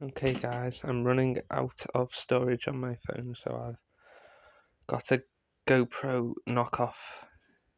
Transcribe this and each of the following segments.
Okay guys, I'm running out of storage on my phone, so I've got a GoPro knockoff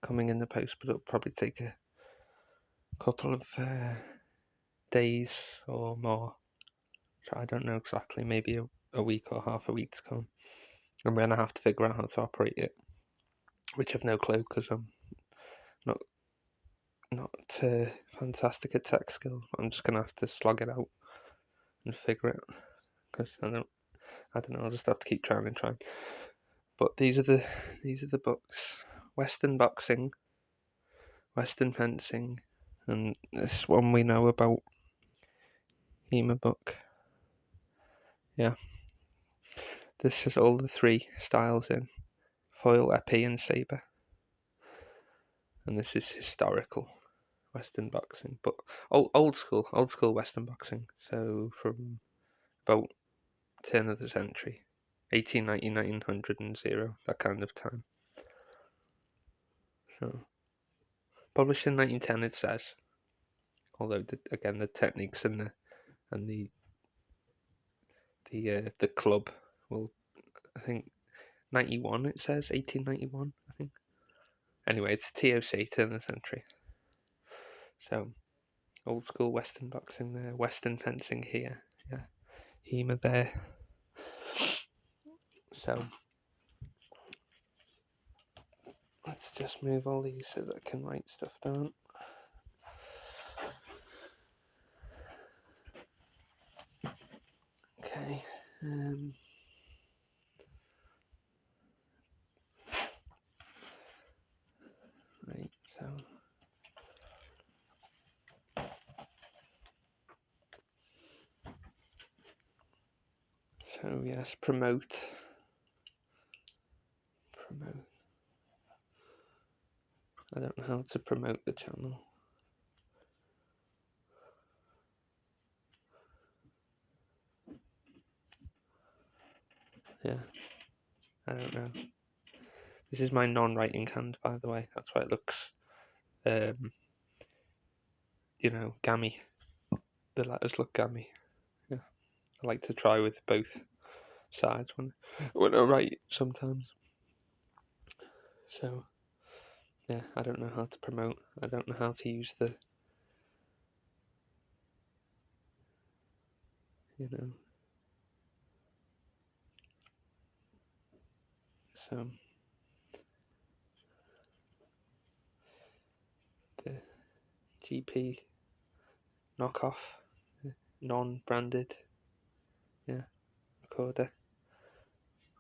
coming in the post, but it'll probably take a couple of days or more. So I don't know exactly, maybe a week or half a week to come. And then I have to figure out how to operate it, which I've no clue because I'm not fantastic at tech skills. I'm just gonna have to slog it out and figure it because I don't know. I'll just have to keep trying and trying. But these are the books: Western boxing, Western fencing, and this one we know about, HEMA book. Yeah, this is all the three styles in foil, épée, and saber. And this is historical Western boxing, but old school Western boxing. So from about turn of the century, 1890, 1900 and 0, that kind of time. So published in 1910, it says. Although again, the techniques and the club will, I think, 91. It says 1891. I think. Anyway, it's TOC, turn of the century. So old school Western boxing there, Western fencing here. Yeah, HEMA there. So let's just move all these so that I can write stuff down. Okay. Right. So yes, promote. I don't know how to promote the channel. Yeah, I don't know. This is my non-writing hand, by the way. That's why it looks, gammy. The letters look gammy. Yeah, I like to try with both sides when I write sometimes. So yeah, I don't know how to promote. I don't know how to use the, so the GP knockoff, non-branded, recorder,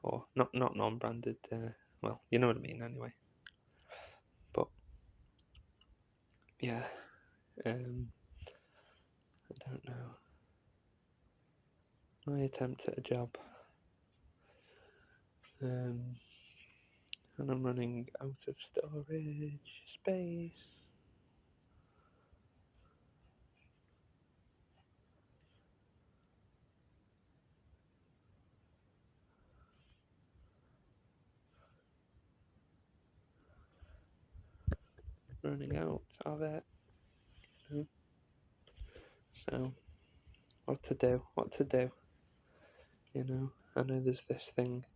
or not non-branded. Well, you know what I mean anyway. But yeah, I don't know. My attempt at a job, and I'm running out of storage space. Running out of it. So, what to do? I know there's this thing.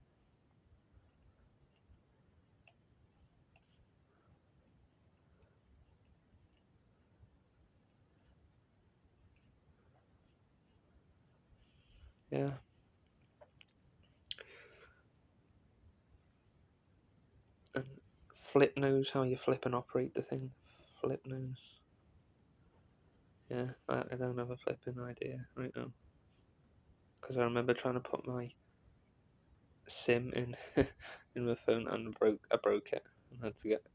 Yeah. And Flip knows how you flip and operate the thing. Flip knows. Yeah, I don't have a flipping idea right now. Because I remember trying to put my SIM in in my phone and I broke it and had to get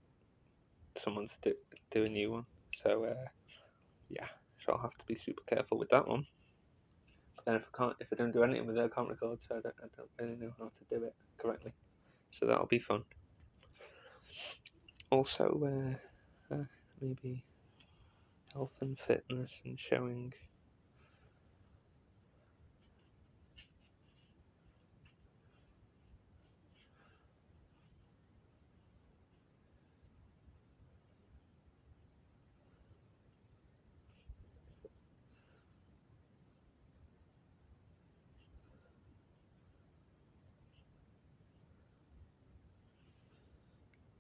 someone to do a new one. So yeah, so I'll have to be super careful with that one. But then if I don't do anything with it, I can't record. So I don't really know how to do it correctly. So that'll be fun. Also, maybe health and fitness and showing.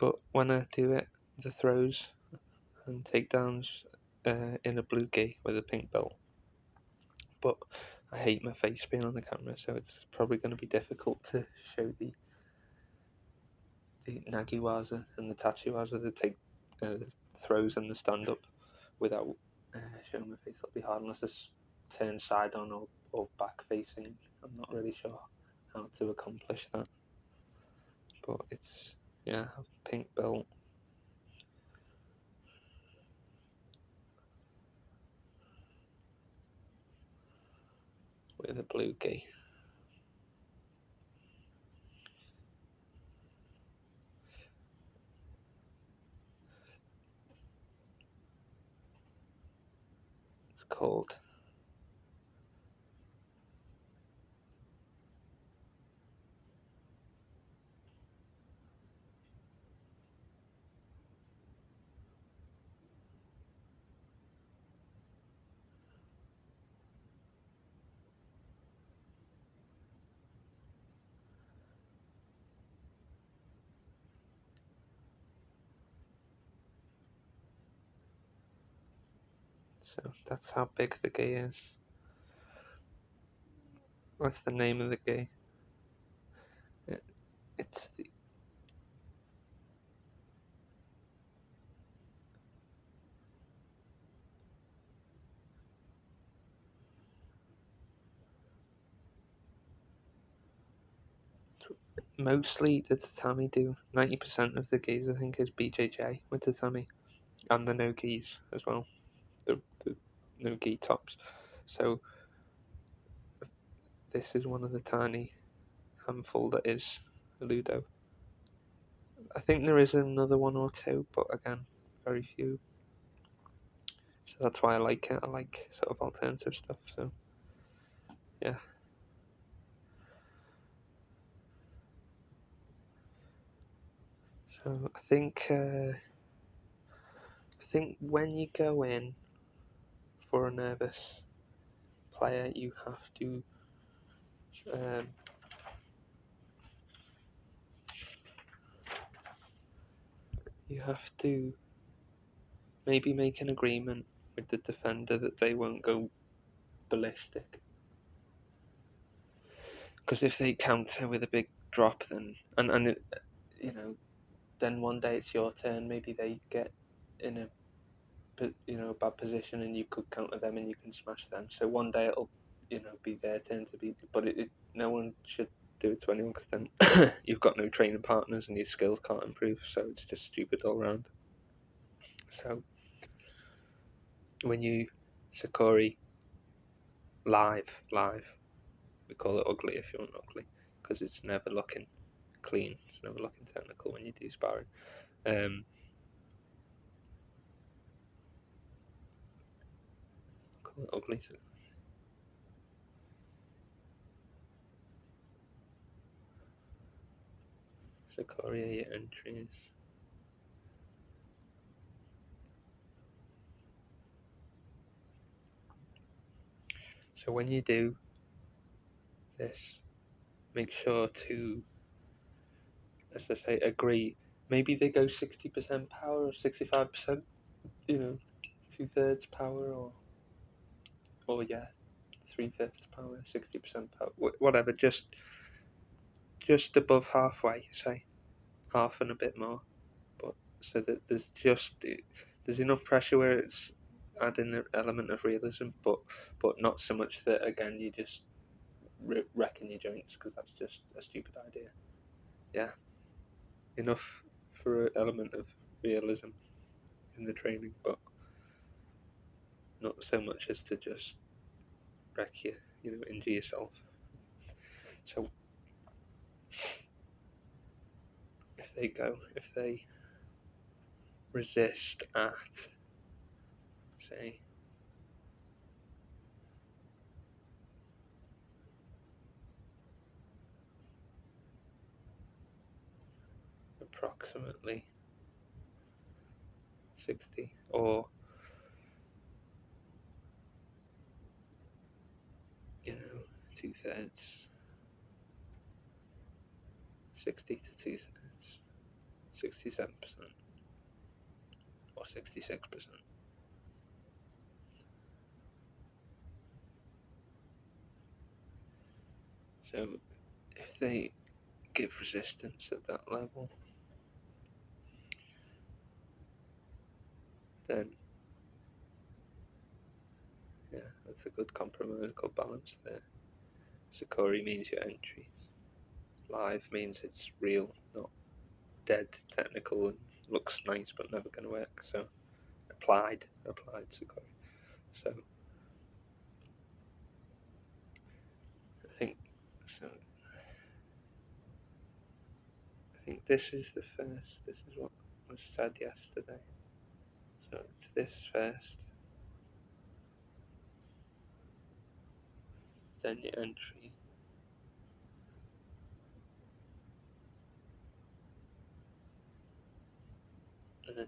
But when I do it, the throws and takedowns in a blue gi with a pink belt. But I hate my face being on the camera, so it's probably going to be difficult to show the Nagiwaza and the Tachiwaza, the throws and the stand up without showing my face. It'll be hard unless it's turned side on or back facing. I'm not really sure how to accomplish that. But it's, yeah, a pink belt. With a blue gi. It's called So that's how big the gi is. What's the name of the gi? It's the, mostly the tatami do. 90% of the gis I think is BJJ with tatami, and the no gis as well. The no gi tops. So this is one of the tiny handful that is Ludo. I think there is another one or two, but again, very few. So that's why I like it. I like sort of alternative stuff. So yeah. So I think when you go in for a nervous player, you have to um, maybe make an agreement with the defender that they won't go ballistic. Because if they counter with a big drop, then and it, then one day it's your turn. Maybe they get in a bad position, and you could counter them, and you can smash them. So one day it'll be their turn to beat. But no one should do it to anyone, because then you've got no training partners and your skills can't improve. So it's just stupid all round. So when you Sakori live, we call it ugly if you want ugly, because it's never looking clean. It's never looking technical when you do sparring. Call it ugly. Sakori are your entries. So when you do this, make sure to, as I say, agree. Maybe they go 60% power or 65%, 2/3 power, or yeah, 3/5 power, 60% power, whatever. Just above halfway, say half and a bit more. But so that there's enough pressure where it's adding an element of realism, but not so much that again you just wrecking your joints, because that's just a stupid idea. Yeah, enough for an element of realism in the training, but not so much as to just wreck you, injure yourself. So if they resist at, say, approximately 60, or 2/3, 60 to 2/3, 67% or 66%. So if they give resistance at that level, then yeah, that's a good compromise, good balance there. Sakuri means your entries. Live means it's real, not dead technical and looks nice but never going to work. So applied Sakuri. So I think so. I think this is the first. This is what was said yesterday. So it's this first, then your entry, and then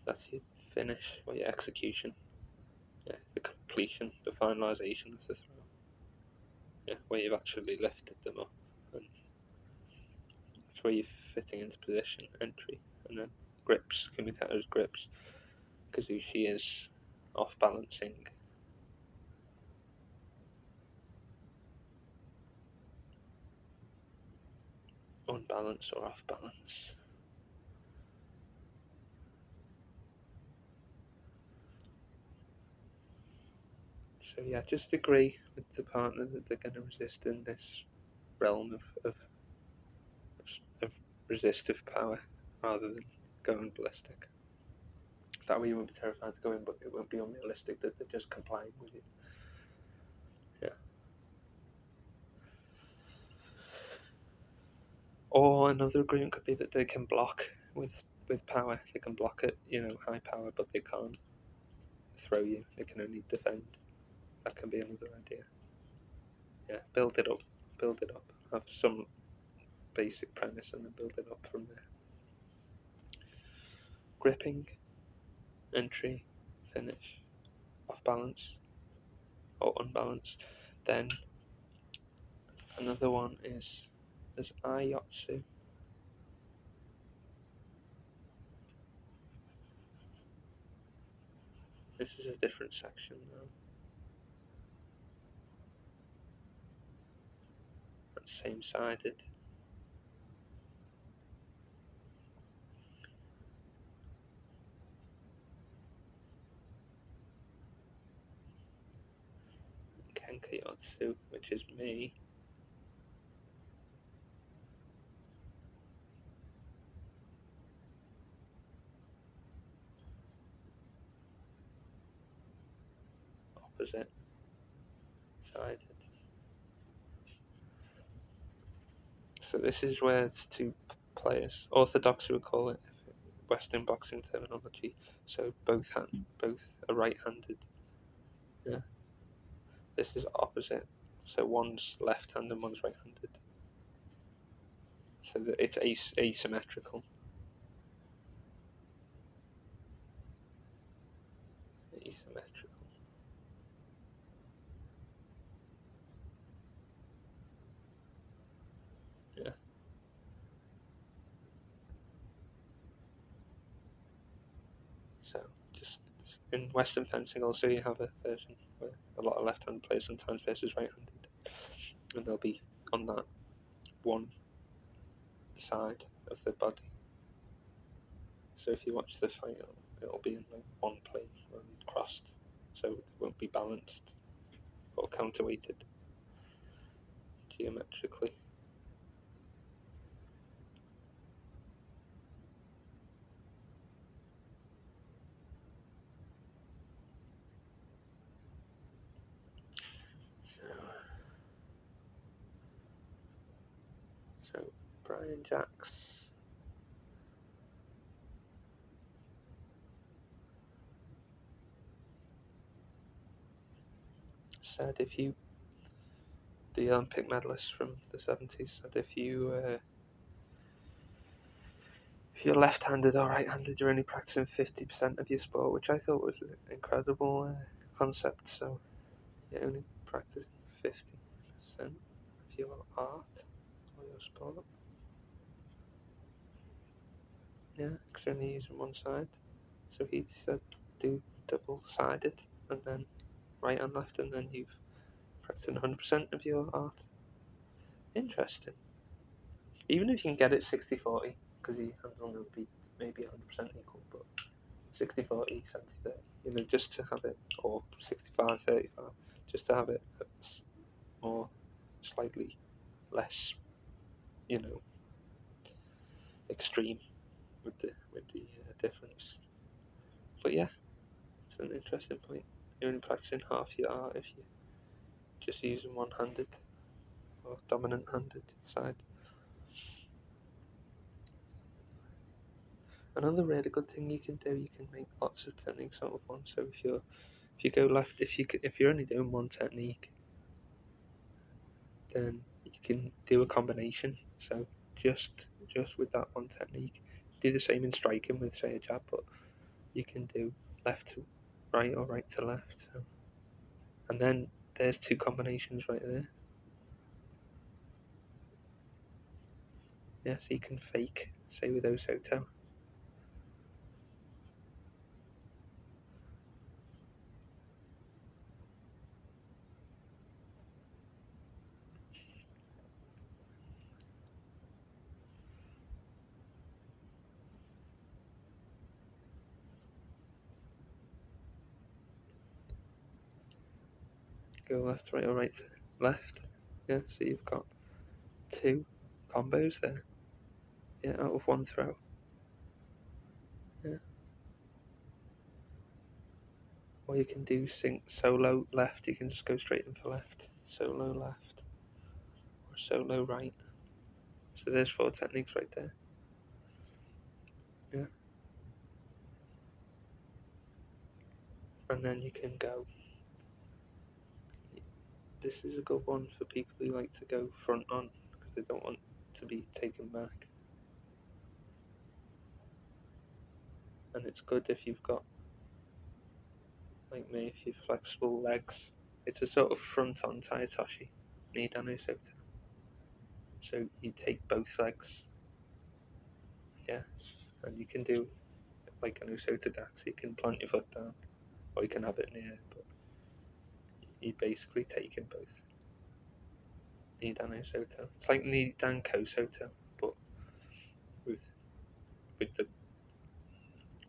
that's your finish or your execution. Yeah, the completion, the finalisation of the throw. Yeah, where you've actually lifted them up, and that's where you're fitting into position, entry, and then grips can be counted as grips. Kazushi is off balancing. Unbalance or off balance. So yeah, just agree with the partner that they're going to resist in this realm of resistive power rather than going ballistic. That way you won't be terrified to go in, but it won't be unrealistic that they're just complying with you. Yeah. Or another agreement could be that they can block with power. They can block at high power, but they can't throw you. They can only defend. That can be another idea. Yeah, build it up. Have some basic premise and then build it up from there. Gripping, entry, finish, off balance or unbalance. Then another one is there's Ayotsu. This is a different section now. That's same-sided. Kenkayotsu, which is me. Opposite sided. So this is where it's two players. Orthodox would call it, Western boxing terminology. So both are right-handed. Yeah. This is opposite. So one's left-handed and one's right-handed. So that it's asymmetrical. Asymmetrical. Yeah. So just in Western fencing also you have a version where a lot of left-handed players sometimes versus right-handed, and they'll be on that one side of the body. So if you watch the fight, it'll be in like one plane and crossed, so it won't be balanced or counterweighted geometrically. So Brian Jacks said the Olympic medalist from the 70s said if you're left-handed or right-handed, you're only practicing 50% of your sport, which I thought was an incredible concept. So you're only practicing 50% of your art or your sport. Yeah, because you're only using one side. So he said do double-sided and then right and left, and then you've practiced 100% of your art. Interesting. Even if you can get it 60-40, because your hands will never be maybe 100% equal, but 60-40, 70-30, just to have it, or 65-35, just to have it more, slightly less, you know, extreme with the difference. But yeah, it's an interesting point. You're only practicing half your art if you're just using one-handed or dominant-handed side. Another really good thing you can do, you can make lots of techniques out of one. So if you go left, if you're only doing one technique, then you can do a combination. So just with that one technique, do the same in striking with say a jab, but you can do left to right or right to left. So, and then there's two combinations right there. Yeah, so you can fake, say with Osoto. Go left, right, or right to left. Yeah, so you've got two combos there. Yeah, out of one throw. Yeah. Or you can do solo left, you can just go straight in for left. Solo left. Or solo right. So there's four techniques right there. Yeah. And then you can go. This is a good one for people who like to go front on because they don't want to be taken back. And it's good if you've got, like me, if you've flexible legs. It's a sort of front on Taitoshi, Nidan Usoto. So you take both legs, yeah, and you can do like an Usoto Dax, so you can plant your foot down, or you can have it in the air, but you basically take in both. Nidan Usoto. It's like Nidan Kosoto, but with with the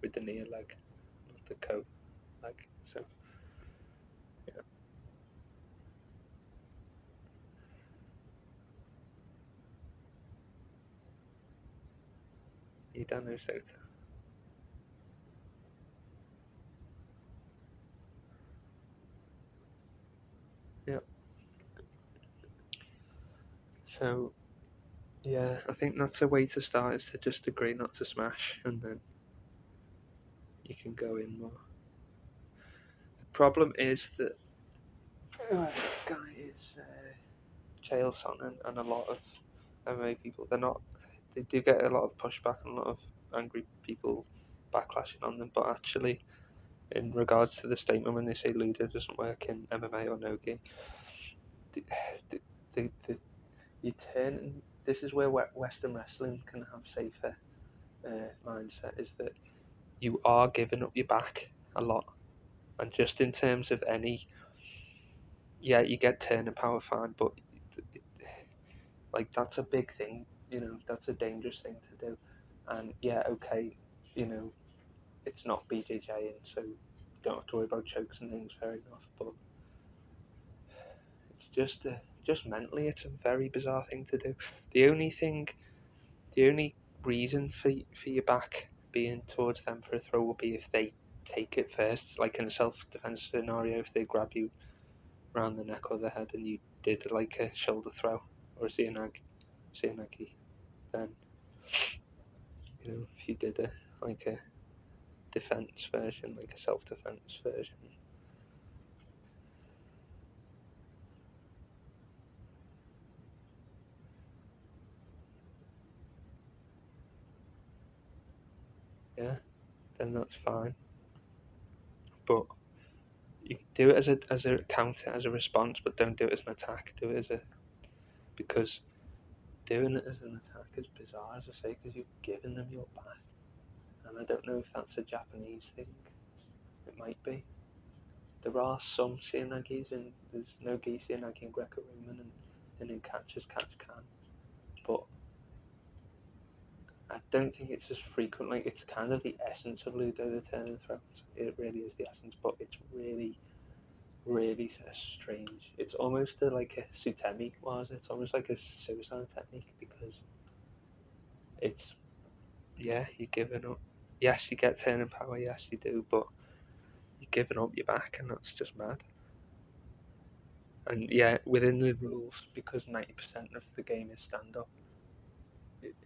with the near leg, not the ko leg. So yeah, Nidan Usoto. Yeah. So yeah, I think that's a way to start, is to just agree not to smash, and then you can go in more. The problem is that guy is Chael Sonnen and a lot of MMA people. They do get a lot of pushback and a lot of angry people backlashing on them. But actually, in regards to the statement when they say Ludo doesn't work in MMA or no gi, the, you turn. This is where Western wrestling can have safer mindset. Is that you are giving up your back a lot, and just in terms of any, yeah, you get turn and power fine, but like that's a big thing. That's a dangerous thing to do. And yeah, okay, it's not BJJ, and so you don't have to worry about chokes and things. Fair enough, but it's just mentally, it's a very bizarre thing to do. The only thing, the only reason for your back being towards them for a throw will be if they take it first, like in a self-defense scenario, if they grab you around the neck or the head and you did like a shoulder throw or a Seanagi, then if you did like a defense version, like a self-defense version. Yeah, then that's fine. But you do it as a counter, as a response, but don't do it as an attack. Do it as a because doing it as an attack is bizarre, as I say, because you're giving them your back, and I don't know if that's a Japanese thing. It might be. There are some Seanagis, and there's no gi Seanagi in Greco-Roman, and in catch can, but I don't think it's as frequent. Like, it's kind of the essence of Ludo, the turn and throw. It really is the essence, but it's really, really strange. It's almost like a Sutemi was. It's almost like a suicide technique because it's you're giving up. Yes, you get turning power. Yes, you do, but you're giving up your back, and that's just mad. And yeah, within the rules, because 90% of the game is stand up,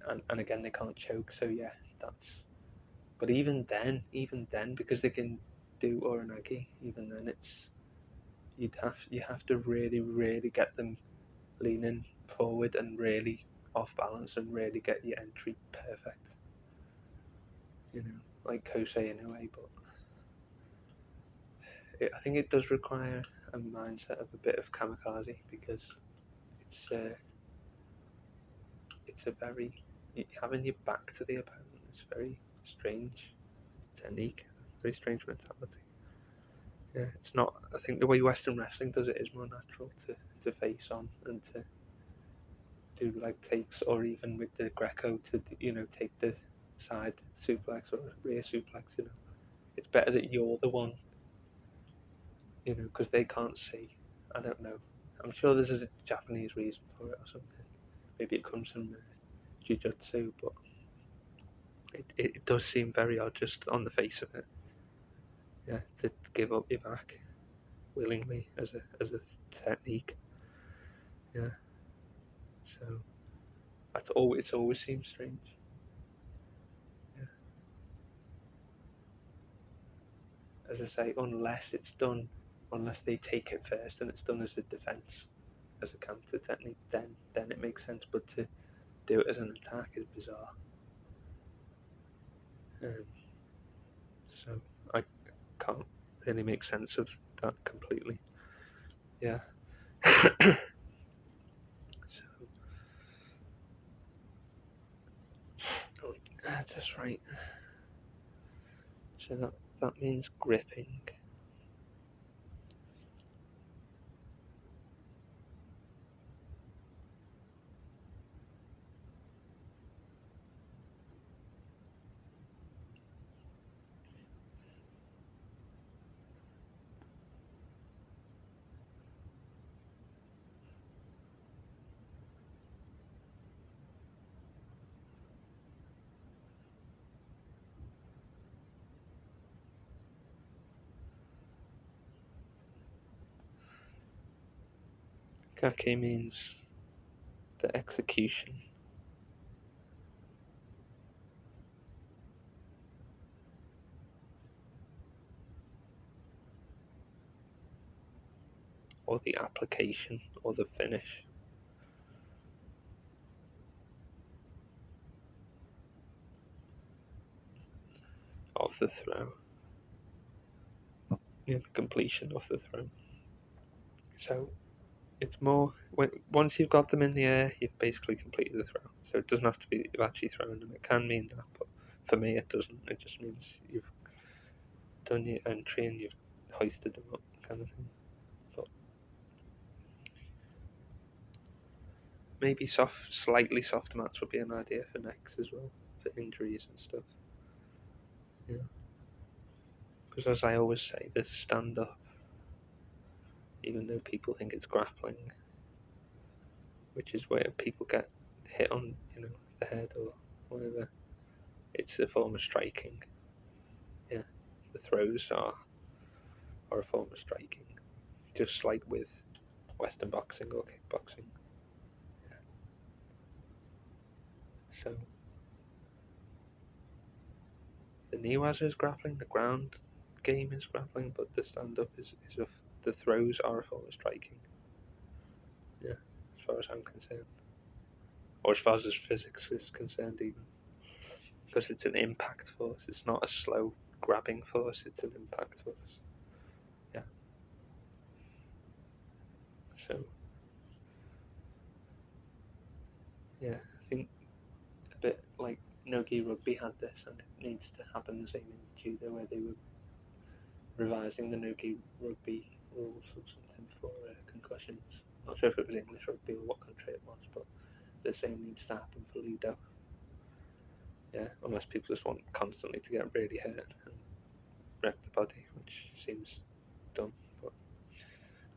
and again they can't choke. So yeah, that's. But even then, because they can do Oranagi, even then you have to really really get them leaning forward and really off balance and really get your entry perfect. You know, like Kosei in a way, but I think it does require a mindset of a bit of kamikaze because it's uh, it's a very having your back to the opponent is very strange technique, very strange mentality. Yeah, it's not. I think the way Western wrestling does it is more natural to face on and to do like takes, or even with the Greco to take the side suplex or rear suplex. It's better that you're the one, because they can't see. I don't know. I'm sure there's a Japanese reason for it or something. Maybe it comes from jiu-jitsu, but it does seem very odd just on the face of it. Yeah, to give up your back willingly as a technique. Yeah, so it's always seemed strange. Yeah. As I say, unless they take it first and it's done as a defense, as a counter technique, then it makes sense. But to do it as an attack is bizarre. Um, so I can't really make sense of that completely. Yeah. So just right. So that means gripping. Kake means the execution or the application or the finish of the throw. Yeah, the completion of the throw. So it's more once you've got them in the air, you've basically completed the throw. So it doesn't have to be that you've actually thrown them. It can mean that, but for me, it doesn't. It just means you've done your entry and you've hoisted them up, kind of thing. But maybe slightly soft mats would be an idea for next as well, for injuries and stuff. Yeah, because as I always say, this stand up, even though people think it's grappling, which is where people get hit on, the head or whatever. It's a form of striking. Yeah, the throws are a form of striking, just like with Western boxing or kickboxing. Yeah. So the Niwaza is grappling, the ground game is grappling, but the stand up the throws are a form of striking. Yeah, as far as I'm concerned, or as far as physics is concerned, even because it's an impact force. It's not a slow grabbing force. It's an impact force. Yeah. So yeah, I think a bit like no-gi rugby had this, and it needs to happen the same in judo, where they were revising the no-gi rugby rules or something for concussions. Not sure if it was English rugby or what country it was, but the same needs to happen for Ludo. Yeah, unless people just want constantly to get really hurt and wreck the body, which seems dumb, but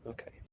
okay.